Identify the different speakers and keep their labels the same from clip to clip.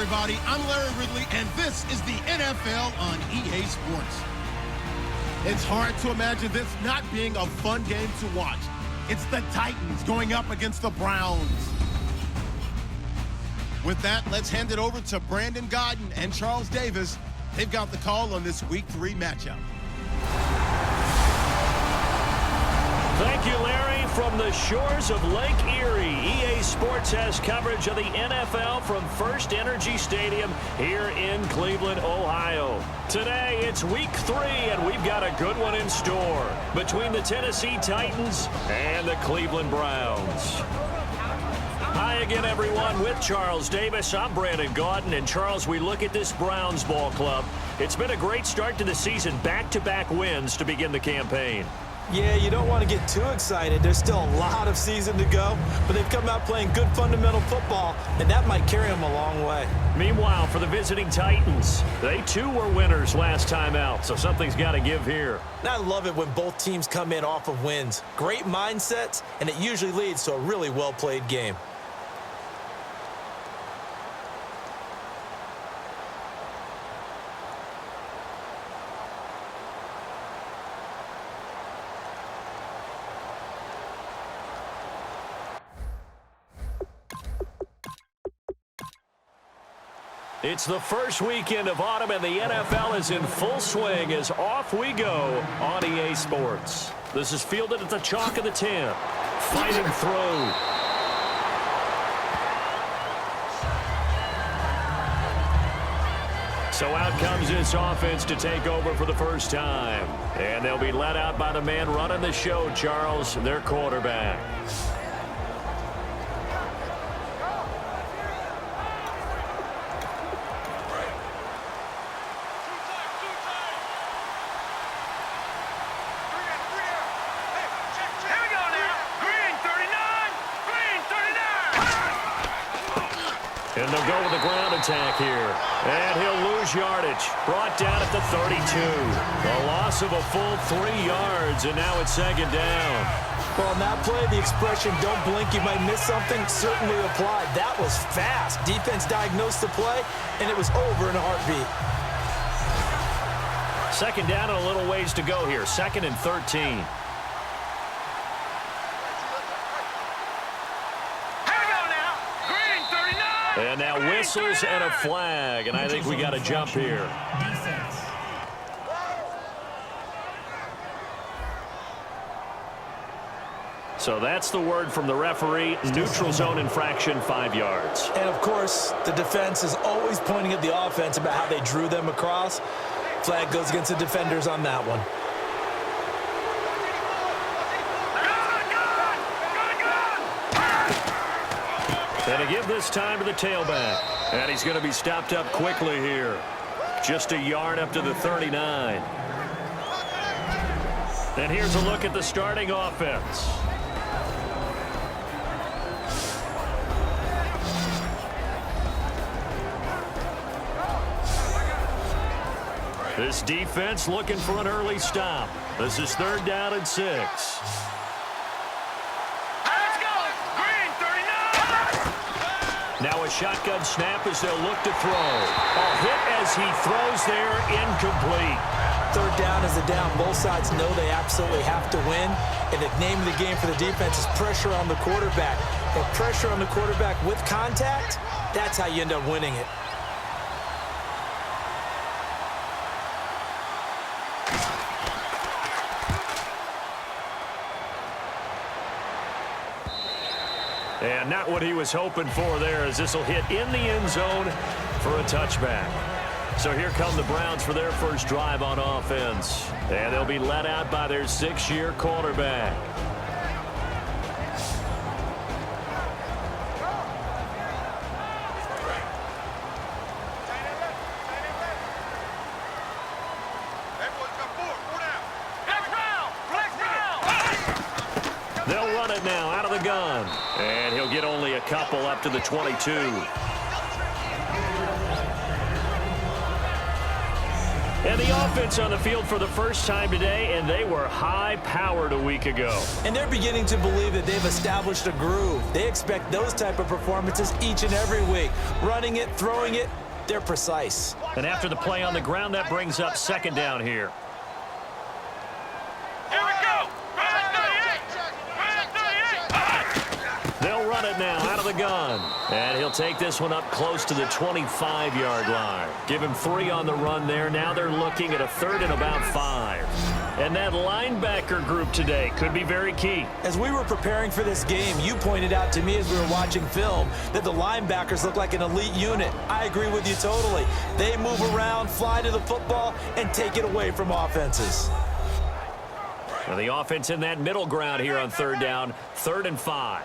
Speaker 1: everybody. I'm Larry Ridley, and this is the NFL on EA Sports. It's hard to imagine this not being a fun game to watch. It's the Titans going up against the Browns. With that, let's hand it over to Brandon Godden and Charles Davis. They've got the call on this Week 3 matchup.
Speaker 2: Thank you, Larry. From the shores of Lake Erie, EA Sports has coverage of the NFL from First Energy Stadium here in Cleveland, Ohio. Today, it's Week 3, and we've got a good one in store between the Tennessee Titans and the Cleveland Browns. Hi again, everyone. With Charles Davis, I'm Brandon Godden. And Charles, we look at this Browns ball club. It's been a great start to the season, back-to-back wins to begin the campaign.
Speaker 3: Yeah, you don't want to get too excited. There's still a lot of season to go, but they've come out playing good fundamental football, and that might carry them a long way.
Speaker 2: Meanwhile, for the visiting Titans, they too were winners last time out, so something's got to give here.
Speaker 3: And I love it when both teams come in off of wins. Great mindsets, and it usually leads to a really well-played game.
Speaker 2: It's the first weekend of autumn, and the NFL is in full swing as off we go on EA Sports. This is fielded at the chalk of the 10. Fighting through. So out comes this offense to take over for the first time. And they'll be let out by the man running the show, Charles, their quarterback. And they'll go with the ground attack here. And he'll lose yardage. Brought down at the 32. A loss of a full 3 yards, and now it's second down.
Speaker 3: Well, on that play, the expression, don't blink, you might miss something, certainly applied. That was fast. Defense diagnosed the play, and it was over in a heartbeat.
Speaker 2: Second down and a little ways to go here. 2nd and 13. And now whistles and a flag, and I think we got a jump here. So that's the word from the referee. Neutral zone infraction, 5 yards.
Speaker 3: And, of course, the defense is always pointing at the offense about how they drew them across. Flag goes against the defenders on that one.
Speaker 2: And to give this time to the tailback. And he's going to be stopped up quickly here. Just a yard up to the 39. And here's a look at the starting offense. This defense looking for an early stop. This is 3rd down and 6. Now a shotgun snap as they'll look to throw. A hit as he throws there, incomplete.
Speaker 3: 3rd down is a down. Both sides know they absolutely have to win. And the name of the game for the defense is pressure on the quarterback. And pressure on the quarterback with contact, that's how you end up winning it.
Speaker 2: And not what he was hoping for there, as this will hit in the end zone for a touchback. So here come the Browns for their first drive on offense. And they'll be let out by their 6-year quarterback. They'll run it now out of the gun. And he'll get only a couple up to the 22. And the offense on the field for the first time today, and they were high-powered a week ago.
Speaker 3: And they're beginning to believe that they've established a groove. They expect those type of performances each and every week. Running it, throwing it, they're precise.
Speaker 2: And after the play on the ground, that brings up second down here.
Speaker 4: Here we go.
Speaker 2: They'll run it now out of the gun. And he'll take this one up close to the 25-yard line. Give him 3 on the run there. Now they're looking at a 3rd and about 5. And that linebacker group today could be very key.
Speaker 3: As we were preparing for this game, you pointed out to me as we were watching film that the linebackers look like an elite unit. I agree with you totally. They move around, fly to the football, and take it away from offenses.
Speaker 2: Now the offense in that middle ground here on 3rd down, 3rd and 5.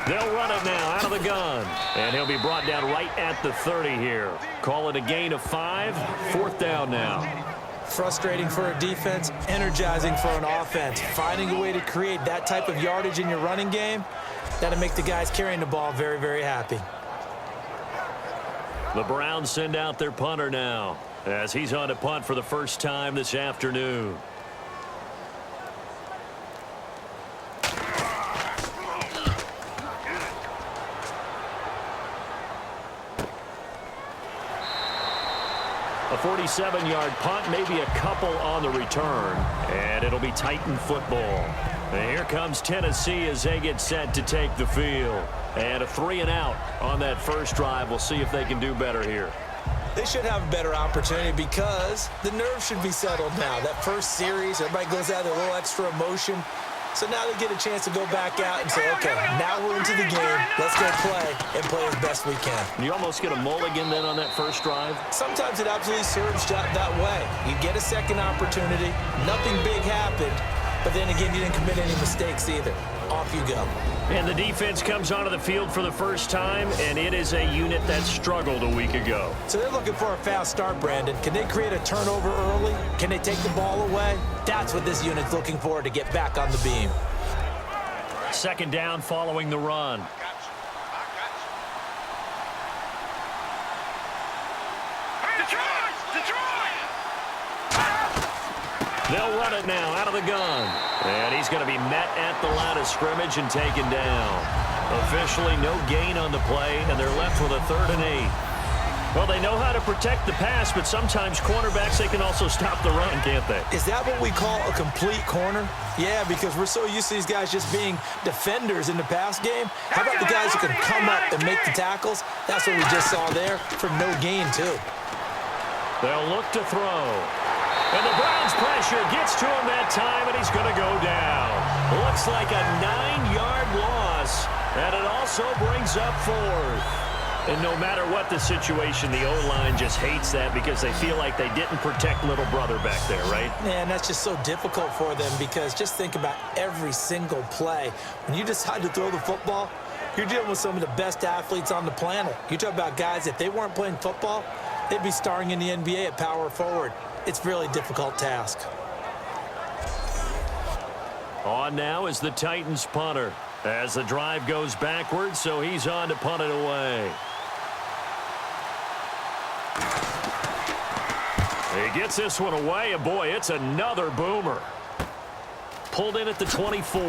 Speaker 2: They'll run it now out of the gun. And he'll be brought down right at the 30 here. Call it a gain of 5. 4th down now.
Speaker 3: Frustrating for a defense, energizing for an offense. Finding a way to create that type of yardage in your running game, that'll make the guys carrying the ball very, very happy.
Speaker 2: The Browns send out their punter now as he's on to punt for the first time this afternoon. A 47-yard punt, maybe a couple on the return, and it'll be Titan football. And here comes Tennessee as they get set to take the field. And a 3 and out on that first drive. We'll see if they can do better here.
Speaker 3: They should have a better opportunity because the nerves should be settled now. That first series, everybody goes out with a little extra emotion. So now they get a chance to go back out and say, okay, now we're into the game. Let's go play and play as best we can.
Speaker 2: You almost get a mulligan then on that first drive?
Speaker 3: Sometimes it absolutely serves that way. You get a second opportunity. Nothing big happened. But then again, you didn't commit any mistakes either. Off you go.
Speaker 2: And the defense comes onto the field for the first time, and it is a unit that struggled a week ago.
Speaker 3: So they're looking for a fast start, Brandon. Can they create a turnover early? Can they take the ball away? That's what this unit's looking for to get back on the beam.
Speaker 2: Second down following the run. They'll run it now out of the gun. And he's going to be met at the line of scrimmage and taken down. Officially no gain on the play, and they're left with a 3rd and 8. Well, they know how to protect the pass, but sometimes cornerbacks, they can also stop the run, can't they?
Speaker 3: Is that what we call a complete corner? Yeah, because we're so used to these guys just being defenders in the pass game. How about the guys who can come up and make the tackles? That's what we just saw there for no gain, too.
Speaker 2: They'll look to throw. And the Browns pressure gets to him that time, and he's going to go down. Looks like a 9-yard loss, and it also brings up 4th. And no matter what the situation, the O-line just hates that because they feel like they didn't protect little brother back there, right?
Speaker 3: Man, that's just so difficult for them because just think about every single play. When you decide to throw the football, you're dealing with some of the best athletes on the planet. You talk about guys, if they weren't playing football, they'd be starring in the NBA at power forward. It's a really difficult task.
Speaker 2: On now is the Titans punter as the drive goes backwards, so he's on to punt it away. He gets this one away, and boy, it's another boomer. Pulled in at the 24.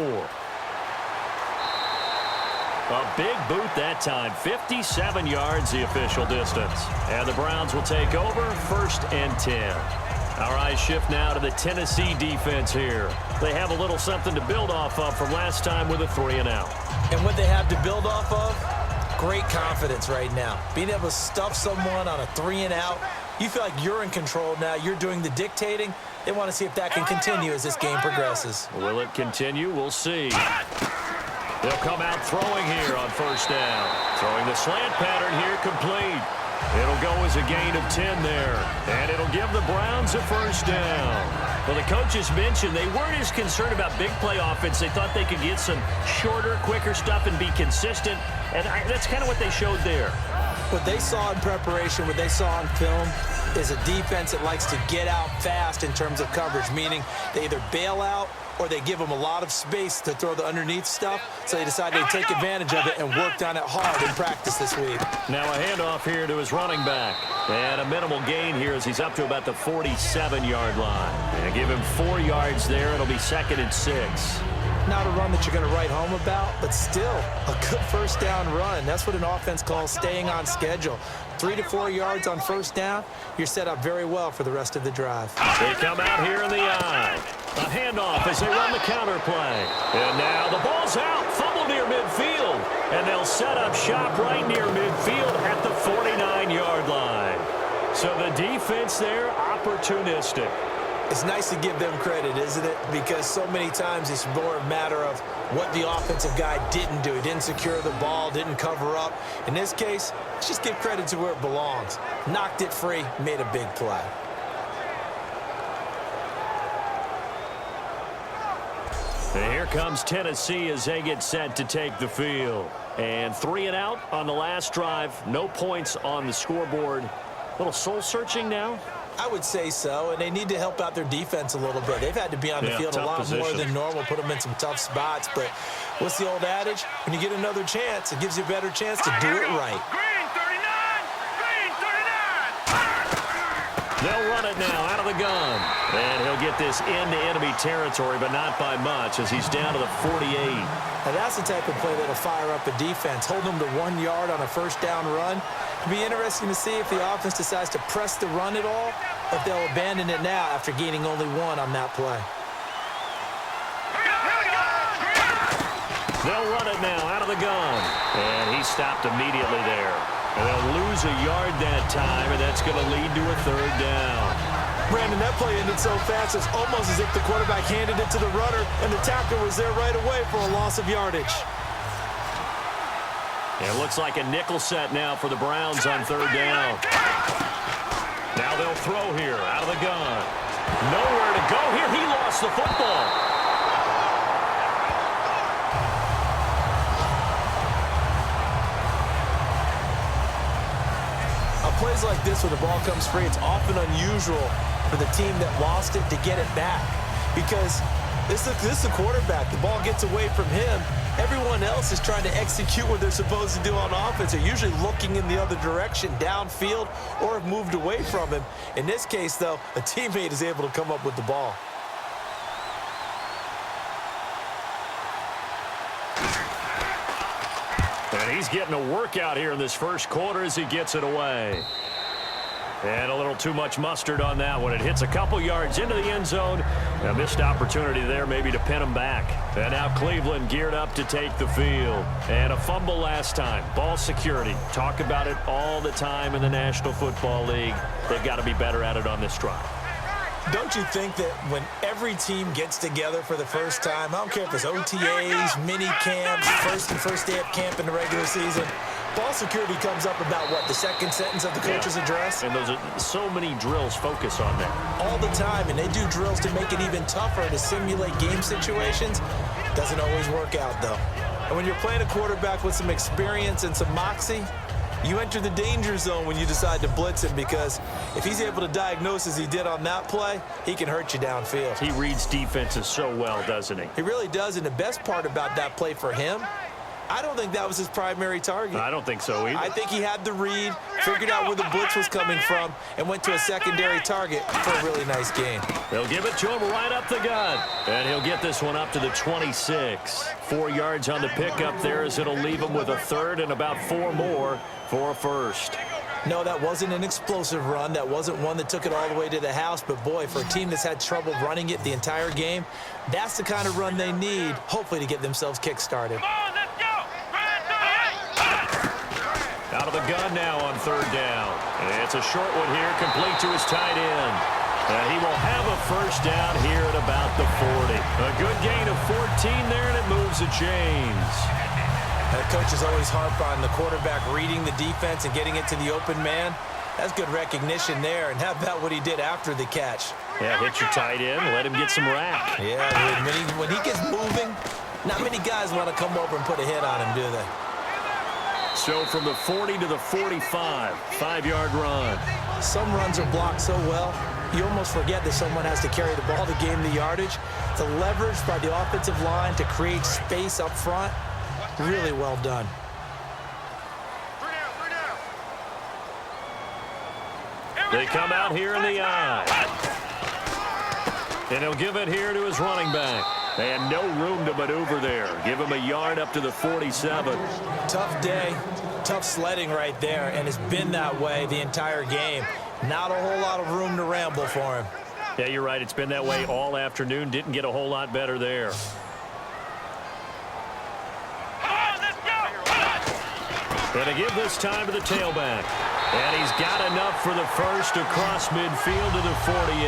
Speaker 2: A big boot that time, 57 yards the official distance. And the Browns will take over, 1st and 10. Our eyes shift now to the Tennessee defense here. They have a little something to build off of from last time with a 3 and out.
Speaker 3: And what they have to build off of, great confidence right now. Being able to stuff someone on a 3 and out, you feel like you're in control now. You're doing the dictating. They want to see if that can continue as this game progresses.
Speaker 2: Will it continue? We'll see. They'll come out throwing here on 1st down. Throwing the slant pattern here complete. It'll go as a gain of 10 there. And it'll give the Browns a 1st down. Well, the coaches mentioned they weren't as concerned about big play offense. They thought they could get some shorter, quicker stuff and be consistent. And that's kind of what they showed there.
Speaker 3: What they saw in preparation, what they saw on film, is a defense that likes to get out fast in terms of coverage, meaning they either bail out or they give them a lot of space to throw the underneath stuff, so they decided to take advantage of it and worked on it hard in practice this week.
Speaker 2: Now a handoff here to his running back. And a minimal gain here as he's up to about the 47-yard line. And give him 4 yards there. It'll be 2nd and 6.
Speaker 3: Not a run that you're going to write home about, but still a good first down run. That's what an offense calls staying on schedule. 3 to 4 yards on first down, you're set up very well for the rest of the drive.
Speaker 2: They come out here in the eye. A handoff as they run the counter play. And now the ball's out. Fumble near midfield. And they'll set up shop right near midfield at the 49-yard line. So the defense there, opportunistic.
Speaker 3: It's nice to give them credit, isn't it? Because so many times it's more a matter of what the offensive guy didn't do. He didn't secure the ball, didn't cover up. In this case, let's just give credit to where it belongs. Knocked it free, made a big play.
Speaker 2: And here comes Tennessee as they get set to take the field. And 3 and out on the last drive. No points on the scoreboard. A little soul-searching now.
Speaker 3: I would say so, and they need to help out their defense a little bit. They've had to be on the field a lot more than normal, put them in some tough spots. But what's the old adage? When you get another chance, it gives you a better chance to do it right.
Speaker 2: They'll run it now out of the gun. And he'll get this into enemy territory, but not by much as he's down to the 48.
Speaker 3: Now that's the type of play that'll fire up a defense. Hold them to 1 yard on a first down run. It'll be interesting to see if the offense decides to press the run at all, or if they'll abandon it now after gaining only 1 on that play.
Speaker 2: They'll run it now out of the gun. And he stopped immediately there. And they'll lose a yard that time, and that's going to lead to a 3rd down.
Speaker 3: Brandon, that play ended so fast, it's almost as if the quarterback handed it to the runner, and the tackler was there right away for a loss of yardage.
Speaker 2: It looks like a nickel set now for the Browns on 3rd down. Now they'll throw here out of the gun. Nowhere to go here. He lost the football.
Speaker 3: Plays like this where the ball comes free, it's often unusual for the team that lost it to get it back, because this is the quarterback. The ball gets away from him. Everyone else is trying to execute what they're supposed to do on offense. They're usually looking in the other direction, downfield, or have moved away from him. In this case, though, a teammate is able to come up with the ball.
Speaker 2: And he's getting a workout here in this first quarter as he gets it away. And a little too much mustard on that one. It hits a couple yards into the end zone. A missed opportunity there maybe to pin him back. And now Cleveland geared up to take the field. And a fumble last time. Ball security. Talk about it all the time in the National Football League. They've got to be better at it on this drive.
Speaker 3: Don't you think that when every team gets together for the first time, I don't care if it's OTAs, mini camps, first day of camp in the regular season, ball security comes up about, what, the second sentence of the coach's address?
Speaker 2: And those are so many drills focus on that.
Speaker 3: All the time, and they do drills to make it even tougher to simulate game situations. Doesn't always work out, though. And when you're playing a quarterback with some experience and some moxie, you enter the danger zone when you decide to blitz him, because if he's able to diagnose as he did on that play, he can hurt you downfield.
Speaker 2: He reads defenses so well, doesn't he?
Speaker 3: He really does, and the best part about that play for him, I don't think that was his primary target.
Speaker 2: I don't think so either.
Speaker 3: I think he had the read, figured out where the blitz was coming from, and went to a secondary target for a really nice gain.
Speaker 2: They'll give it to him right up the gut. And he'll get this one up to the 26. 4 yards on the pickup there as it'll leave him with a 3rd and about 4 more for a 1st.
Speaker 3: No, that wasn't an explosive run. That wasn't one that took it all the way to the house. But, boy, for a team that's had trouble running it the entire game, that's the kind of run they need, hopefully, to get themselves kick-started.
Speaker 2: Out of the gun now on 3rd down. And it's a short one here, complete to his tight end. And he will have a 1st down here at about the 40. A good gain of 14 there, and it moves the chains.
Speaker 3: Coaches always harp on the quarterback reading the defense and getting it to the open man. That's good recognition there. And how about what he did after the catch?
Speaker 2: Yeah, hit your tight end, let him get some rack.
Speaker 3: Yeah, when he gets moving, not many guys want to come over and put a hit on him, do they?
Speaker 2: So from the 40 to the 45, 5-yard run.
Speaker 3: Some runs are blocked so well, you almost forget that someone has to carry the ball to gain the yardage. The leverage by the offensive line to create space up front, really well done.
Speaker 2: They come out here in the eye. And he'll give it here to his running back. And no room to maneuver there. Give him a yard up to the 47.
Speaker 3: Tough day, tough sledding right there, and it's been that way the entire game. Not a whole lot of room to ramble for him.
Speaker 2: Yeah, you're right. It's been that way all afternoon. Didn't get a whole lot better there. Going to give this time to the tailback. And he's got enough for the first across midfield to the 48.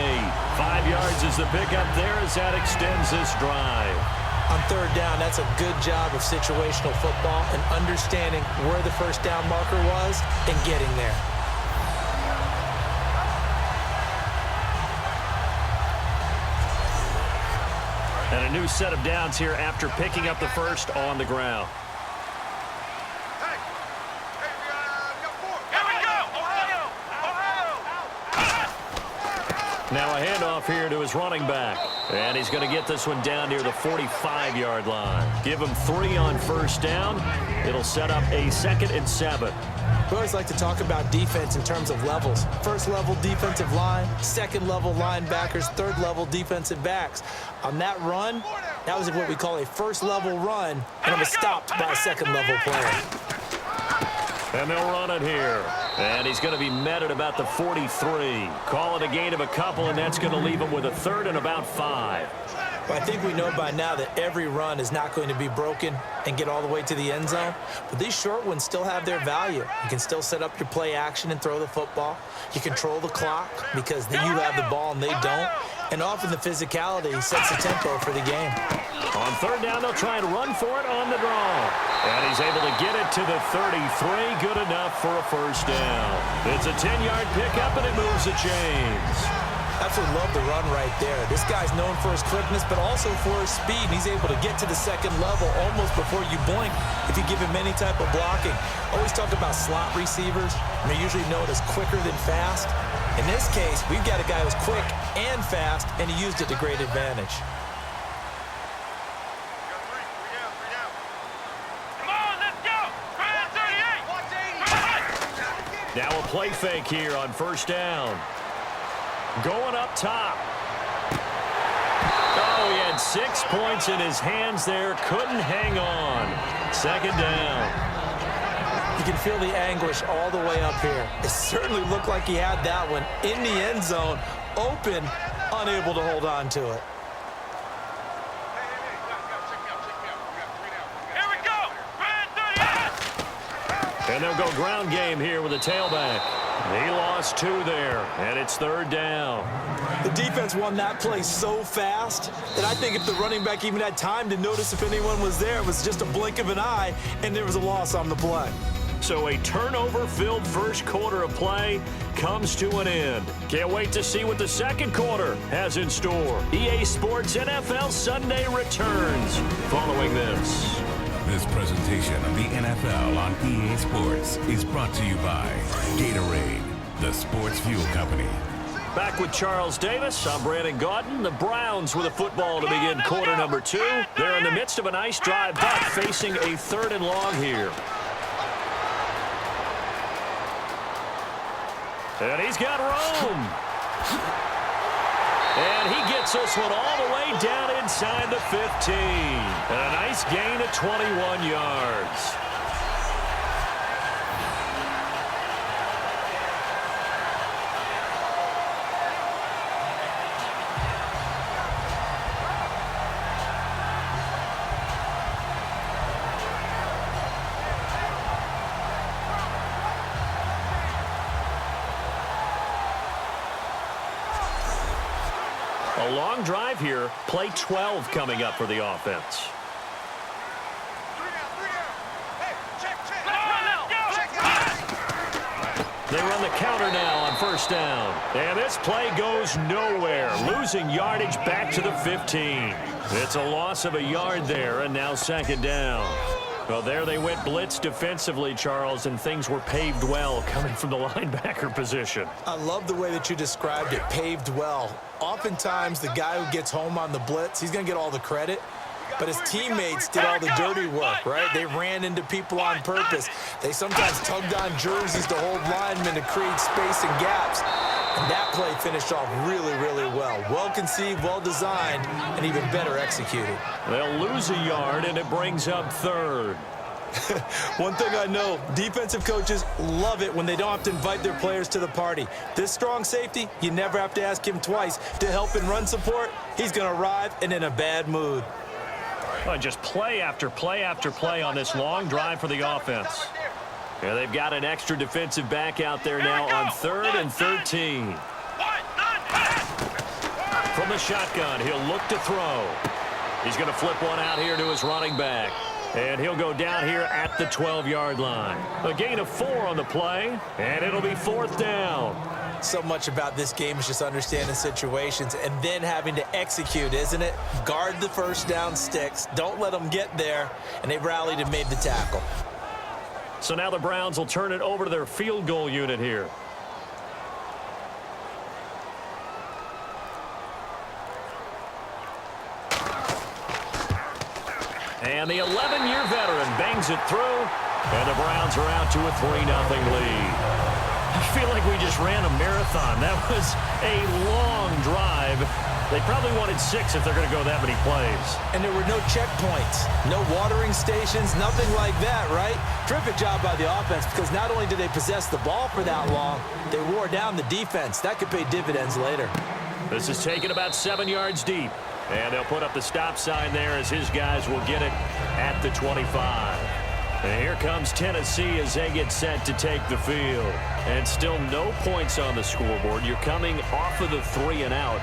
Speaker 2: 5 yards is the pickup there as that extends this drive.
Speaker 3: On third down, that's a good job of situational football and understanding where the first down marker was and getting there.
Speaker 2: And a new set of downs here after picking up the first on the ground. Now a handoff here to his running back. And he's going to get this one down near the 45-yard line. Give him 3 on first down. It'll set up a 2nd and 7.
Speaker 3: We always like to talk about defense in terms of levels. First level defensive line, second level linebackers, third level defensive backs. On that run, that was what we call a first level run, and it was stopped by a second level player.
Speaker 2: And they'll run it here. And he's going to be met at about the 43. Call it a gain of a couple, and that's going to leave him with a 3rd and about 5.
Speaker 3: Well, I think we know by now that every run is not going to be broken and get all the way to the end zone. But these short ones still have their value. You can still set up your play action and throw the football. You control the clock because you have the ball and they don't. And often the physicality sets the tempo for the game.
Speaker 2: On third down, they'll try and run for it on the draw. And he's able to get it to the 33. Good enough for a first down. It's a 10-yard pickup, and it moves the chains.
Speaker 3: Absolutely love the run right there. This guy's known for his quickness, but also for his speed. And he's able to get to the second level almost before you blink if you give him any type of blocking. Always talk about slot receivers, and they're usually known as quicker than fast. In this case, we've got a guy who's quick and fast, and he used it to great advantage.
Speaker 2: Now a play fake here on first down. Going up top. Oh, he had 6 points in his hands there. Couldn't hang on. Second down.
Speaker 3: You can feel the anguish all the way up here. It certainly looked like he had that one in the end zone, open, unable to hold on to it.
Speaker 2: And they'll go ground game here with a tailback. He lost 2 there, and it's third down.
Speaker 3: The defense won that play so fast that I think if the running back even had time to notice if anyone was there, it was just a blink of an eye, and there was a loss on the play.
Speaker 2: So a turnover-filled first quarter of play comes to an end. Can't wait to see what the second quarter has in store. EA Sports NFL Sunday returns following this.
Speaker 4: This presentation of the NFL on EA Sports is brought to you by Gatorade, the sports fuel company.
Speaker 2: Back with Charles Davis. I'm Brandon Gaudin. The Browns with a football to begin quarter number 2. They're in the midst of a nice drive, but facing a 3rd and long here. And he's got room. And he gets this one all the way down inside the 15. And a nice gain of 21 yards. A long drive here. Play 12 coming up for the offense. They run the counter now on first down. And this play goes nowhere. Losing yardage back to the 15. It's a loss of a yard there, and now second down. Well, there they went blitz defensively, Charles, and things were paved well coming from the linebacker position.
Speaker 3: I love the way that you described it, paved well. Oftentimes, the guy who gets home on the blitz, he's going to get all the credit. But his teammates did all the dirty work, right? They ran into people on purpose. They sometimes tugged on jerseys to hold linemen to create space and gaps. And that play finished off really, really well. Well-conceived, well-designed, and even better executed.
Speaker 2: They'll lose a yard, and it brings up third.
Speaker 3: One thing I know, defensive coaches love it when they don't have to invite their players to the party. This strong safety, you never have to ask him twice to help in run support. He's going to arrive and in a bad mood.
Speaker 2: Well, just play after play after play on this long drive for the offense. Yeah, they've got an extra defensive back out there now on 3rd and 13. From the shotgun, he'll look to throw. He's going to flip one out here to his running back. And he'll go down here at the 12-yard line. A gain of 4 on the play, and it'll be 4th down.
Speaker 3: So much about this game is just understanding situations and then having to execute, isn't it? Guard the first down sticks. Don't let them get there. And they rallied and made the tackle.
Speaker 2: So now the Browns will turn it over to their field goal unit here. And the 11-year veteran bangs it through. And the Browns are out to a 3-0 lead. I feel like we just ran a marathon. That was a long drive. They probably wanted 6 if they're going to go that many plays.
Speaker 3: And there were no checkpoints, no watering stations, nothing like that, right? Terrific job by the offense because not only did they possess the ball for that long, they wore down the defense. That could pay dividends later.
Speaker 2: This is taken about 7 yards deep. And they'll put up the stop sign there as his guys will get it at the 25. And here comes Tennessee as they get set to take the field. And still no points on the scoreboard. You're coming off of the 3 and out.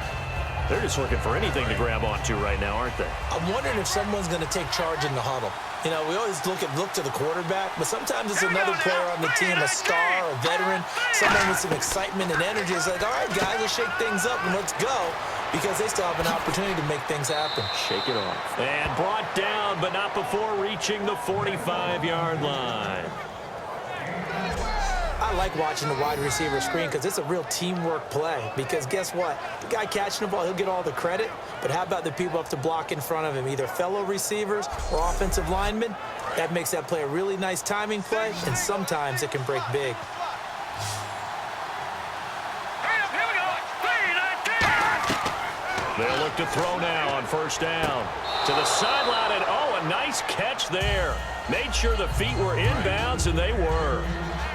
Speaker 2: They're just looking for anything to grab onto right now, aren't they?
Speaker 3: I'm wondering if someone's going to take charge in the huddle. You know, we always look to the quarterback, but sometimes it's another player on the team, a star, a veteran, someone with some excitement and energy. It's like, all right, guys, let's shake things up and let's go, because they still have an opportunity to make things happen.
Speaker 2: Shake it off. And brought down, but not before reaching the 45-yard line.
Speaker 3: I like watching the wide receiver screen because it's a real teamwork play. Because guess what? The guy catching the ball, he'll get all the credit. But how about the people up to block in front of him, either fellow receivers or offensive linemen? That makes that play a really nice timing play, and sometimes it can break big.
Speaker 2: They'll look to throw now on first down. To the sideline, and oh, a nice catch there. Made sure the feet were inbounds, and they were.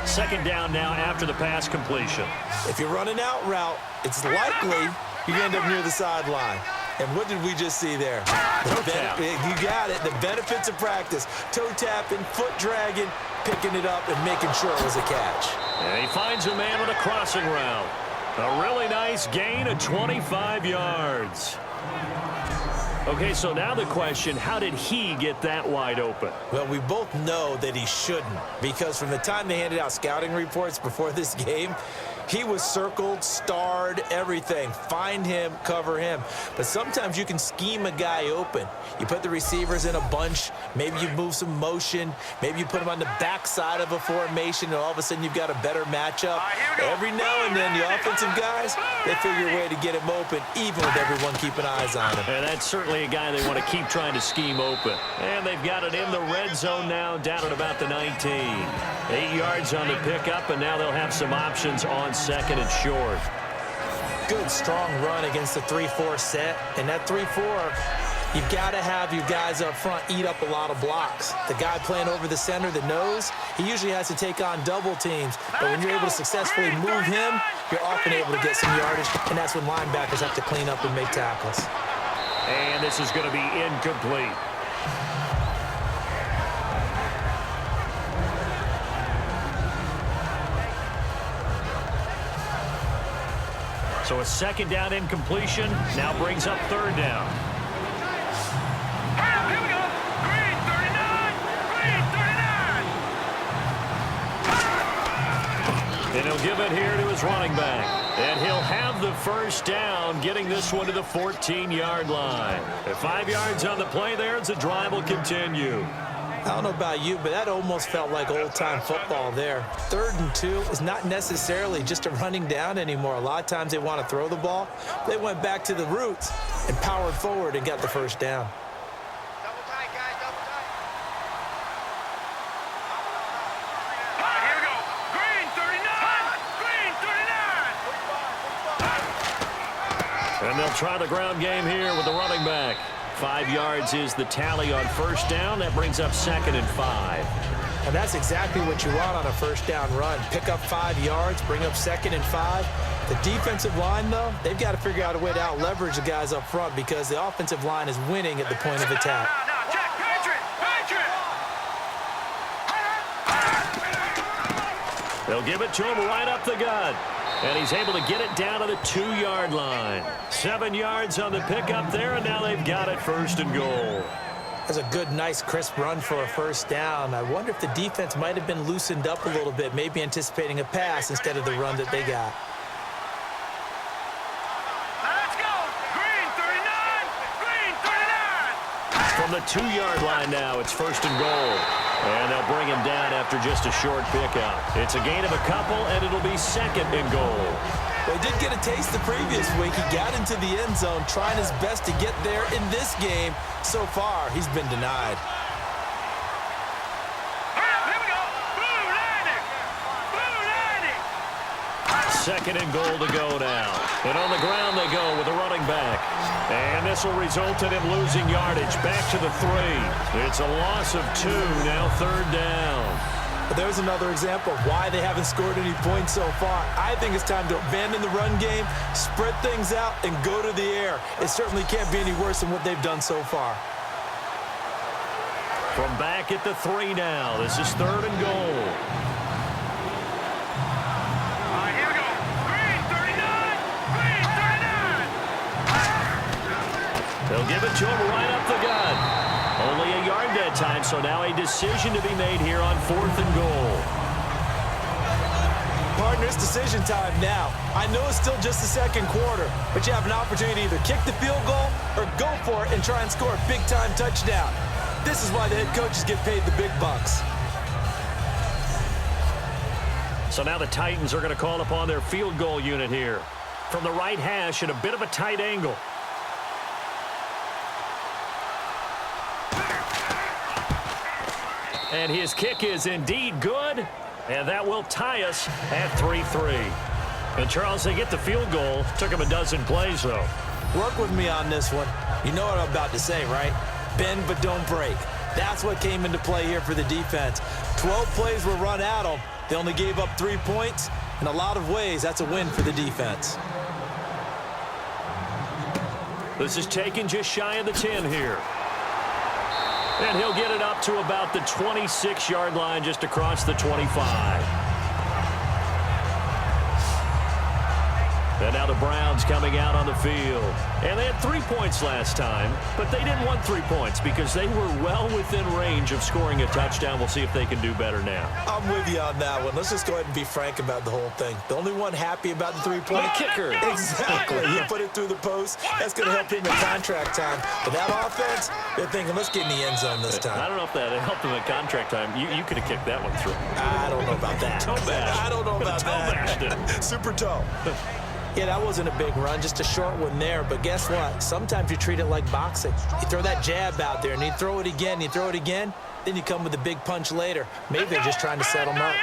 Speaker 2: Second down now after the pass completion.
Speaker 3: If you're running out route, it's likely you end up near the sideline. And what did we just see there? You got it. The benefits of practice. Toe tapping, foot dragging, picking it up, and making sure it was a catch.
Speaker 2: And he finds a man on a crossing route. A really nice gain of 25 yards. Okay, so now the question, how did he get that wide open?
Speaker 3: Well, we both know that he shouldn't, because from the time they handed out scouting reports before this game, he was circled, starred, everything. Find him, cover him. But sometimes you can scheme a guy open. You put the receivers in a bunch. Maybe you move some motion. Maybe you put them on the backside of a formation, and all of a sudden you've got a better matchup. Every now and then, the offensive guys, they figure a way to get him open, even with everyone keeping eyes on him.
Speaker 2: And that's certainly a guy they want to keep trying to scheme open. And they've got it in the red zone now, down at about the 19. 8 yards on the pickup, and now they'll have some options on second and short.
Speaker 3: Good, strong run against the 3-4 set. And that 3-4, you've got to have your guys up front eat up a lot of blocks. The guy playing over the center, the nose, he usually has to take on double teams. But when you're able to successfully move him, you're often able to get some yardage, and that's when linebackers have to clean up and make tackles.
Speaker 2: And this is going to be incomplete. So a second down incompletion now brings up third down.
Speaker 5: Here we go. Green 39. Green 39.
Speaker 2: And he'll give it here to his running back. And he'll have the first down, getting this one to the 14-yard line. At 5 yards on the play there, as the drive will continue.
Speaker 3: I don't know about you, but that almost felt like old-time football there. 3rd and 2 is not necessarily just a running down anymore. A lot of times they want to throw the ball. They went back to the roots and powered forward and got the first down.
Speaker 5: Double tight, guys, double tight. All right, here we go. Green 39. Green 39.
Speaker 2: And they'll try the ground game here with the running back. 5 yards is the tally on first down. That brings up 2nd and 5.
Speaker 3: And that's exactly what you want on a first down run. Pick up 5 yards, bring up 2nd and 5. The defensive line, though, they've got to figure out a way to out-leverage the guys up front because the offensive line is winning at the point of attack.
Speaker 5: Now, check, Patriot.
Speaker 2: They'll give it to him right up the gut. And he's able to get it down to the 2-yard line. 7 yards on the pickup there, and now they've got it 1st and goal.
Speaker 3: That's a good, nice, crisp run for a first down. I wonder if the defense might have been loosened up a little bit, maybe anticipating a pass instead of the run that they got.
Speaker 5: Now let's go. Green 39. Green 39.
Speaker 2: From the 2-yard line now, it's 1st and goal. And they'll bring him down after just a short pickup. It's a gain of a couple, and it'll be 2nd and goal.
Speaker 3: Well, he did get a taste the previous week. He got into the end zone, trying his best to get there in this game. So far, he's been denied.
Speaker 5: Here we go. Blue landing. Blue landing.
Speaker 2: 2nd and goal to go now. And on the ground they go with a running back. And this will result in him losing yardage back to the 3. It's a loss of 2, now 3rd down.
Speaker 3: But there's another example of why they haven't scored any points so far. I think it's time to abandon the run game, spread things out, and go to the air. It certainly can't be any worse than what they've done so far.
Speaker 2: From back at the 3 now, this is 3rd and goal.
Speaker 5: All right, here we go. Green 39. Green 39.
Speaker 2: They'll give it to him right up the gut. Only a yard that time, so now a decision to be made here on 4th and goal.
Speaker 3: Partner, it's decision time now. I know it's still just the 2nd quarter, but you have an opportunity to either kick the field goal or go for it and try and score a big-time touchdown. This is why the head coaches get paid the big bucks.
Speaker 2: So now the Titans are going to call upon their field goal unit here. From the right hash at a bit of a tight angle. And his kick is indeed good, and that will tie us at 3-3. And, Charles, they get the field goal. Took him a dozen plays, though.
Speaker 3: Work with me on this one. You know what I'm about to say, right? Bend but don't break. That's what came into play here for the defense. 12 plays were run at them. They only gave up 3 points. In a lot of ways, that's a win for the defense.
Speaker 2: This is taken just shy of the 10 here. And he'll get it up to about the 26-yard line, just across the 25. And now the Browns coming out on the field. And they had 3 points last time, but they didn't want 3 points because they were well within range of scoring a touchdown. We'll see if they can do better now.
Speaker 3: I'm with you on that one. Let's just go ahead and be frank about the whole thing. The only one happy about the 3-point
Speaker 2: kicker.
Speaker 3: Exactly. He put it through the post. That's going to help him in contract time. But that offense, they're thinking, let's get in the end zone this time.
Speaker 2: I don't know if that helped him at contract time. You could have kicked that one through.
Speaker 3: I don't know about that.
Speaker 2: Toe bash.
Speaker 3: I don't know about
Speaker 2: bashed
Speaker 3: that.
Speaker 2: it.
Speaker 3: Super toe. Yeah, that wasn't a big run, just a short one there. But guess what? Sometimes you treat it like boxing. You throw that jab out there, and you throw it again, then you come with a big punch later. Maybe they're just trying to set them up.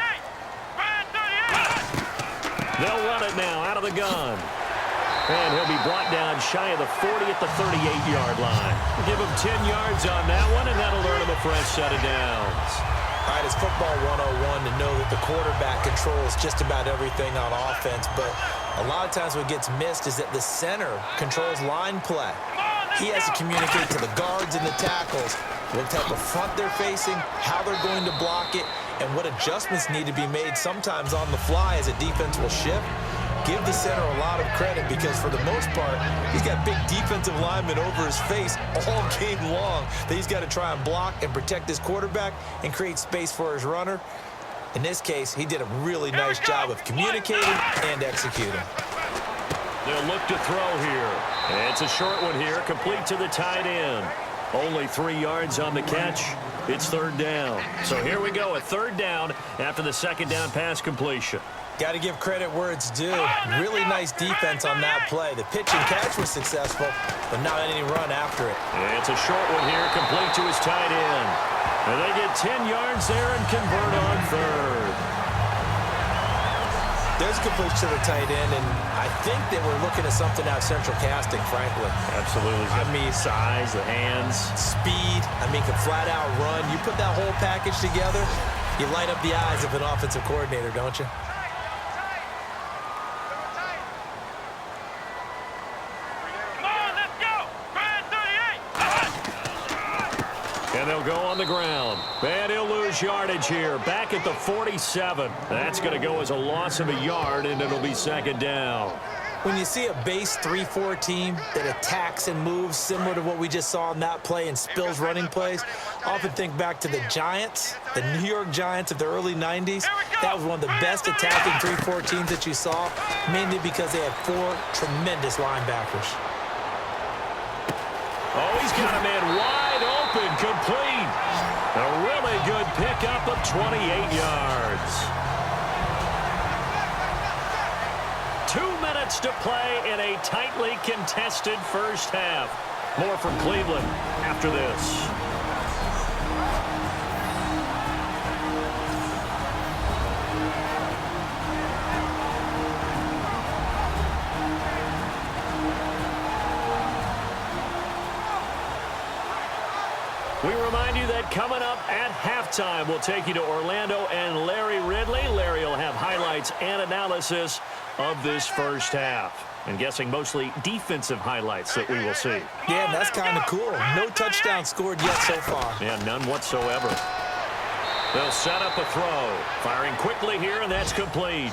Speaker 2: They'll run it now out of the gun. And he'll be brought down shy of the 40 at the 38-yard line. Give him 10 yards on that one, and that'll earn him a fresh set of downs.
Speaker 3: All right, it's football 101 to know that the quarterback controls just about everything on offense, but a lot of times what gets missed is that the center controls line play. He has to communicate to the guards and the tackles what type of front they're facing, how they're going to block it, and what adjustments need to be made sometimes on the fly as a defense will shift. Give the center a lot of credit because for the most part, he's got big defensive linemen over his face all game long that he's got to try and block and protect his quarterback and create space for his runner. In this case, he did a really nice job of communicating and executing.
Speaker 2: They'll look to throw here. And it's a short one here, complete to the tight end. Only 3 yards on the catch. It's third down. So here we go, a third down after the second down pass completion.
Speaker 3: Got to give credit where it's due. Really nice defense on that play. The pitch and catch was successful, but not any run after it.
Speaker 2: It's a short one here, complete to his tight end. And they get 10 yards there and convert on third.
Speaker 3: There's a completion to the tight end, and I think that we're looking at something out of central casting, frankly.
Speaker 2: Absolutely. I mean, size, the hands.
Speaker 3: Speed. I mean, can flat out run. You put that whole package together, you light up the eyes of an offensive coordinator, don't you?
Speaker 2: And they'll go on the ground. And he'll lose yardage here. Back at the 47. That's going to go as a loss of a yard, and it'll be second down.
Speaker 3: When you see a base 3-4 team that attacks and moves similar to what we just saw in that play and spills running plays, I often think back to the Giants, the New York Giants of the early 90s. That was one of the best attacking 3-4 teams that you saw, mainly because they had 4 tremendous linebackers.
Speaker 2: Oh, he's got a man wide open, complete. A really good pickup of 28 yards. 2 minutes to play in a tightly contested first half. More from Cleveland after this. We remind you that coming up at halftime, we'll take you to Orlando and Larry Ridley. Larry will have highlights and analysis of this first half. I'm guessing mostly defensive highlights that we will see.
Speaker 3: Yeah, and that's kind of cool. No touchdown scored yet so far.
Speaker 2: Yeah, none whatsoever. They'll set up a throw. Firing quickly here, and that's complete.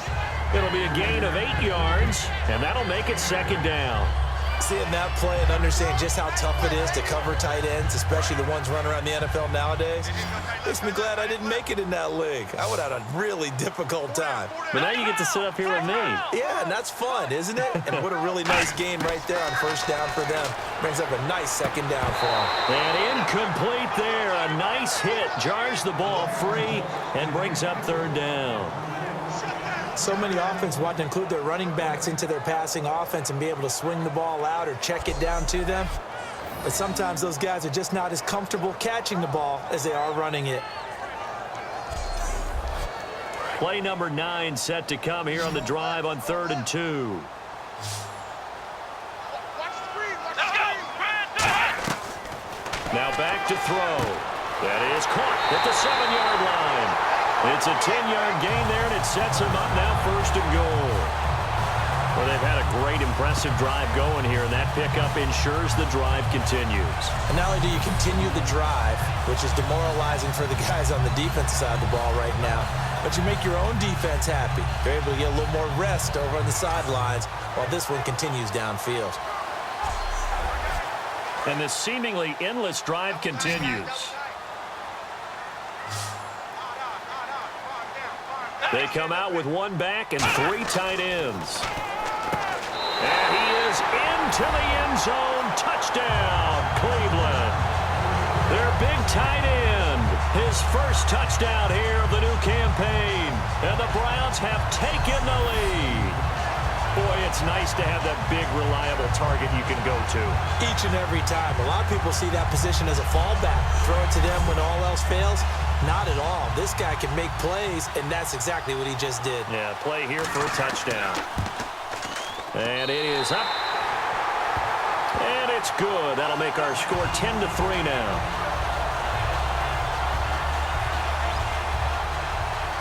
Speaker 2: It'll be a gain of 8 yards, and that'll make it second down.
Speaker 3: Seeing that play and understand just how tough it is to cover tight ends, especially the ones running around the NFL nowadays, makes me glad I didn't make it in that league. I would have had a really difficult time.
Speaker 2: But now you get to sit up here with me.
Speaker 3: Yeah, and that's fun, isn't it? And what a really nice game right there on first down for them. Brings up a nice second down for them.
Speaker 2: And incomplete there. A nice hit. Jars the ball free and brings up third down.
Speaker 3: So many offenses want to include their running backs into their passing offense and be able to swing the ball out or check it down to them. But sometimes those guys are just not as comfortable catching the ball as they are running it.
Speaker 2: Play number 9 set to come here on the drive on 3rd and 2. Now back to throw. That is caught at the 7-yard line. It's a 10-yard gain there, and it sets them up now 1st and goal. Well, they've had a great, impressive drive going here, and that pickup ensures the drive continues.
Speaker 3: And not only do you continue the drive, which is demoralizing for the guys on the defensive side of the ball right now, but you make your own defense happy. They're able to get a little more rest over on the sidelines while this one continues downfield.
Speaker 2: And this seemingly endless drive continues. They come out with 1 back and 3 tight ends. And he is into the end zone. Touchdown, Cleveland. Their big tight end. His first touchdown here of the new campaign. And the Browns have taken the lead. Boy, it's nice to have that big, reliable target you can go to.
Speaker 3: Each and every time. A lot of people see that position as a fallback. Throw it to them when all else fails. Not at all. This guy can make plays, and that's exactly what he just did.
Speaker 2: Yeah, play here for a touchdown. And it is up. And it's good. That'll make our score 10-3 now.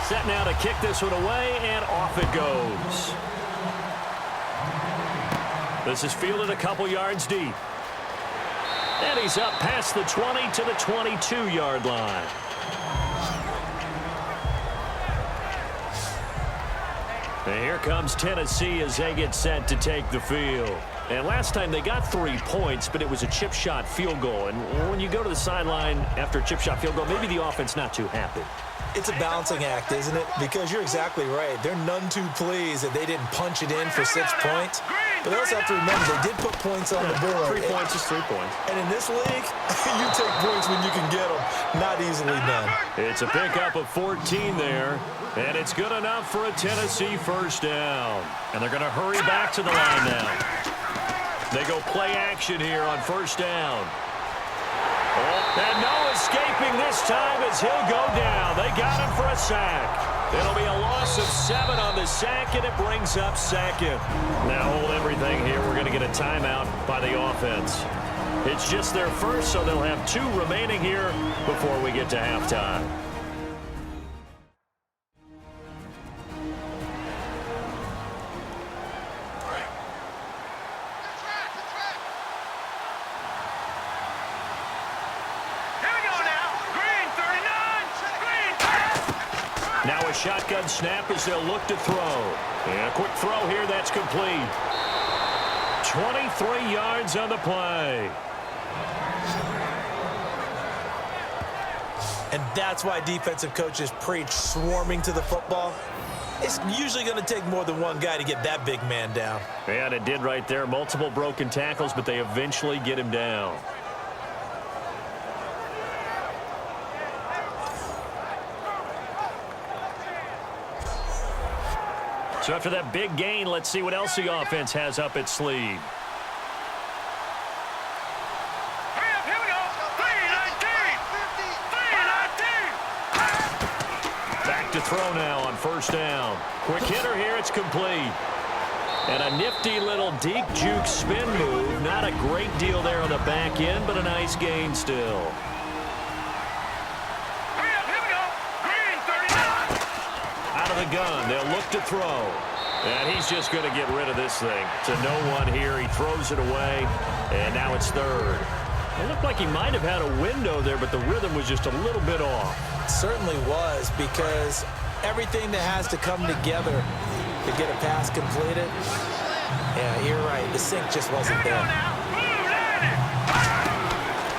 Speaker 2: Set now to kick this one away, and off it goes. This is fielded a couple yards deep. And he's up past the 20 to the 22-yard line. And here comes Tennessee as they get set to take the field. And last time they got 3 points, but it was a chip shot field goal. And when you go to the sideline after a chip shot field goal, maybe the offense not too happy.
Speaker 3: It's a balancing act, isn't it? Because you're exactly right. They're none too pleased that they didn't punch it in for 6 points. But they also have to remember they did put points on the board.
Speaker 2: 3 points is 3 points.
Speaker 3: And in this league, you take points when you can get them. Not easily done.
Speaker 2: It's a pickup of 14 there. And it's good enough for a Tennessee first down. And they're going to hurry back to the line now. They go play action here on first down. Oh, and no escaping this time as he'll go down. They got him for a sack. It'll be a loss of 7 on the sack, and it brings up second. Now hold everything here. We're going to get a timeout by the offense. It's just their first, so they'll have 2 remaining here before we get to halftime. Now a shotgun snap as they'll look to throw. And a quick throw here, that's complete. 23 yards on the play.
Speaker 3: And that's why defensive coaches preach swarming to the football. It's usually going to take more than one guy to get that big man down.
Speaker 2: And it did right there. Multiple broken tackles, but they eventually get him down. So after that big gain, let's see what else the offense has up its sleeve.
Speaker 5: Here we go. 3-19.
Speaker 2: Back to throw now on first down. Quick hitter here, it's complete. And a nifty little deke juke spin move. Not a great deal there on the back end, but a nice gain still. Out of the gun, they'll look to throw. And he's just going to get rid of this thing. To no one here, he throws it away, and now it's third. It looked like he might have had a window there, but the rhythm was just a little bit off.
Speaker 3: It certainly was, because everything that has to come together to get a pass completed, yeah, you're right, the sync just wasn't there.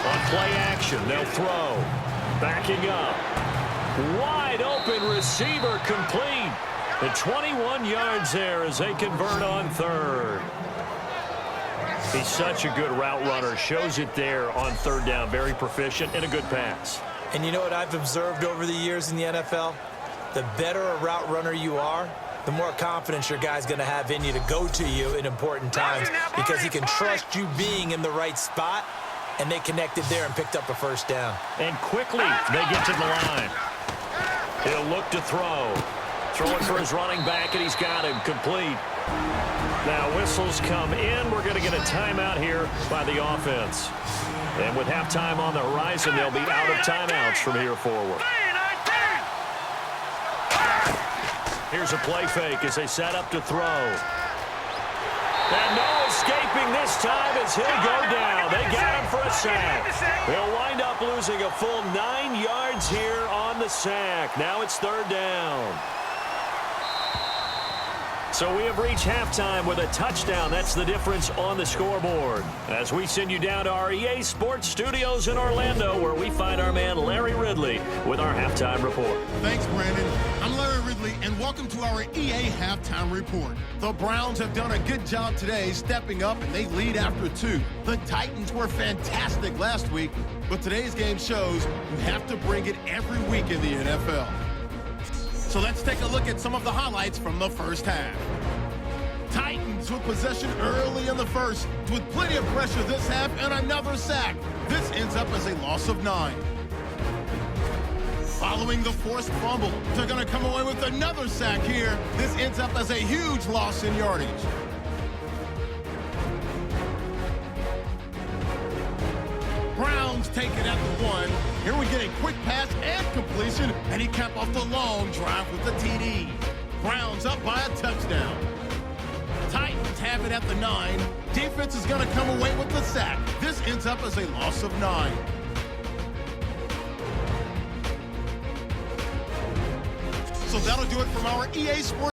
Speaker 2: On play action, they'll throw. Backing up. Wide open receiver complete. The 21 yards there as they convert on third. He's such a good route runner. Shows it there on third down. Very proficient and a good pass.
Speaker 3: And you know what I've observed over the years in the NFL? The better a route runner you are, the more confidence your guy's going to have in you to go to you in important times, because he can trust you being in the right spot, and they connected there and picked up a first down.
Speaker 2: And quickly they get to the line. He'll look to throw. Throwing for his running back, and he's got him complete. Now whistles come in. We're going to get a timeout here by the offense. And with halftime on the horizon, they'll be out of timeouts from here forward. Here's a play fake as they set up to throw. And no escaping this time as he'll go down. They got him for a sack. They'll wind up losing a full 9 yards here on the sack. Now it's third down. So we have reached halftime with a touchdown. That's the difference on the scoreboard. As we send you down to our EA Sports Studios in Orlando, where we find our man Larry Ridley with our halftime report.
Speaker 1: Thanks, Brandon. I'm Larry Ridley, and welcome to our EA Halftime Report. The Browns have done a good job today stepping up, and they lead after 2. The Titans were fantastic last week, but today's game shows you have to bring it every week in the NFL. So let's take a look at some of the highlights from the first half. Titans with possession early in the first, with plenty of pressure this half and another sack. This ends up as a loss of 9. Following the forced fumble, they're going to come away with another sack here. This ends up as a huge loss in yardage. Browns take it at the 1. Here we get a quick pass and completion, and he capped off the long drive with the TD. Browns up by a touchdown. Titans have it at the 9. Defense is going to come away with the sack. This ends up as a loss of 9. So that'll do it from our EA Sports